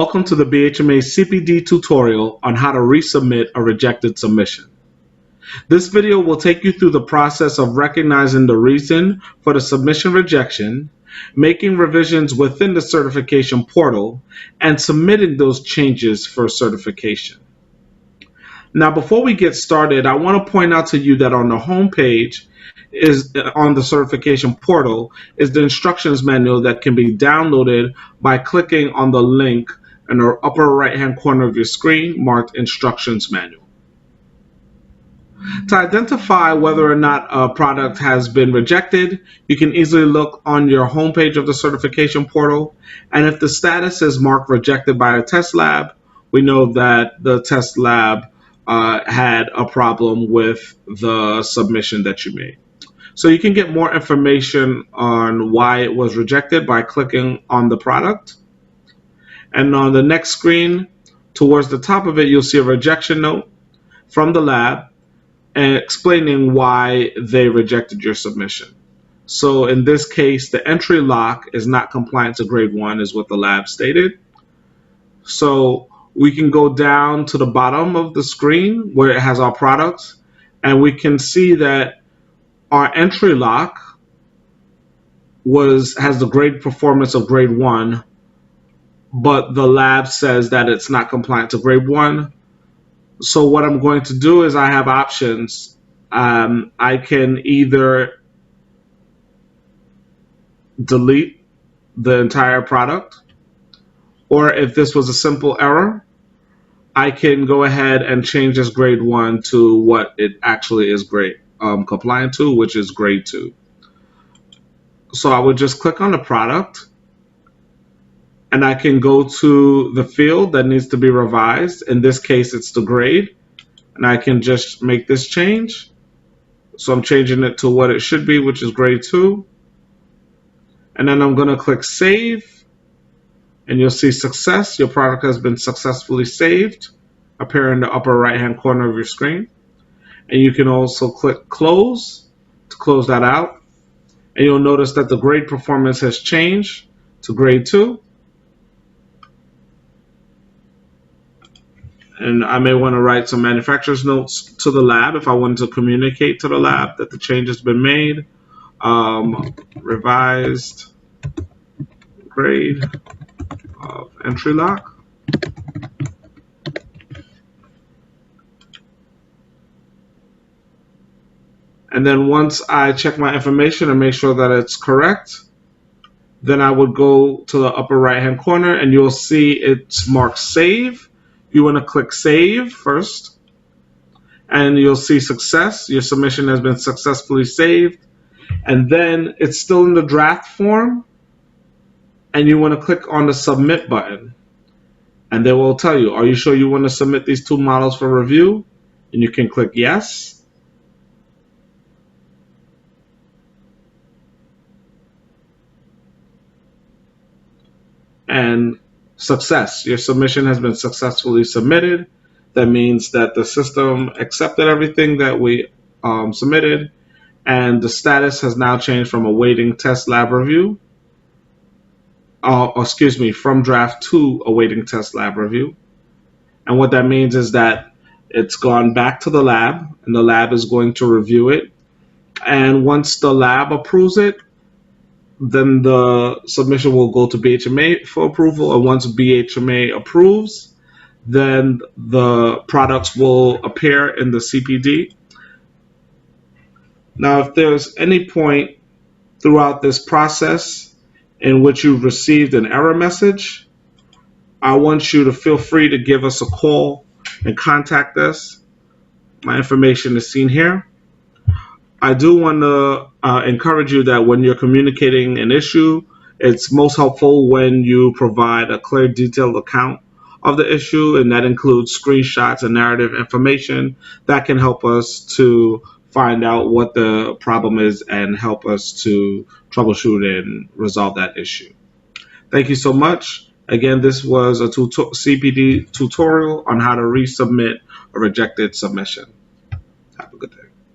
Welcome to the BHMA CPD tutorial on how to resubmit a rejected submission. This video will take you through the process of recognizing the reason for the submission rejection, making revisions within the certification portal, and submitting those changes for certification. Now, before we get started, I want to point out to you that on the home page on the certification portal is the instructions manual that can be downloaded by clicking on the link in the upper right hand corner of your screen marked Instructions Manual. To identify whether or not a product has been rejected, you can easily look on your home page of the certification portal, and if the status is marked rejected by a test lab, we know that the test lab had a problem with the submission that you made. So you can get more information on why it was rejected by clicking on the product. And on the next screen, towards the top of it, you'll see a rejection note from the lab and explaining why they rejected your submission. So in this case, the entry lock is not compliant to grade 1 is what the lab stated. So we can go down to the bottom of the screen where it has our products, and we can see that our entry lock has the grade performance of grade 1, but the lab says that it's not compliant to grade 1. So what I'm going to do is I have options. I can either delete the entire product, or if this was a simple error, I can go ahead and change this grade 1 to what it actually is compliant to, which is grade 2. So I would just click on the product, and I can go to the field that needs to be revised. In this case, it's the grade, and I can just make this change. So I'm changing it to what it should be, which is grade 2. And then I'm going to click Save, and you'll see success. Your product has been successfully saved, appear in the upper right-hand corner of your screen. And you can also click Close to close that out. And you'll notice that the grade performance has changed to grade 2. And I may want to write some manufacturer's notes to the lab if I wanted to communicate to the lab that the change has been made. Revised grade of entry lock. And then once I check my information and make sure that it's correct, then I would go to the upper right hand corner and you'll see it's marked Save. You want to click Save first, and you'll see success. Your submission has been successfully saved. And then it's still in the draft form, and you want to click on the Submit button. And they will tell you, are you sure you want to submit these 2 models for review? And you can click Yes. And success. Your submission has been successfully submitted. That means that the system accepted everything that we submitted, and the status has now changed from awaiting test lab review, from draft to awaiting test lab review. And what that means is that it's gone back to the lab, and the lab is going to review it. And once the lab approves it, then the submission will go to BHMA for approval, and once BHMA approves, then the products will appear in the CPD. Now, if there's any point throughout this process in which you've received an error message, I want you to feel free to give us a call and contact us. My information is seen here. I do want to encourage you that when you're communicating an issue, it's most helpful when you provide a clear, detailed account of the issue, and that includes screenshots and narrative information that can help us to find out what the problem is and help us to troubleshoot and resolve that issue. Thank you so much. Again, this was a CPD tutorial on how to resubmit a rejected submission.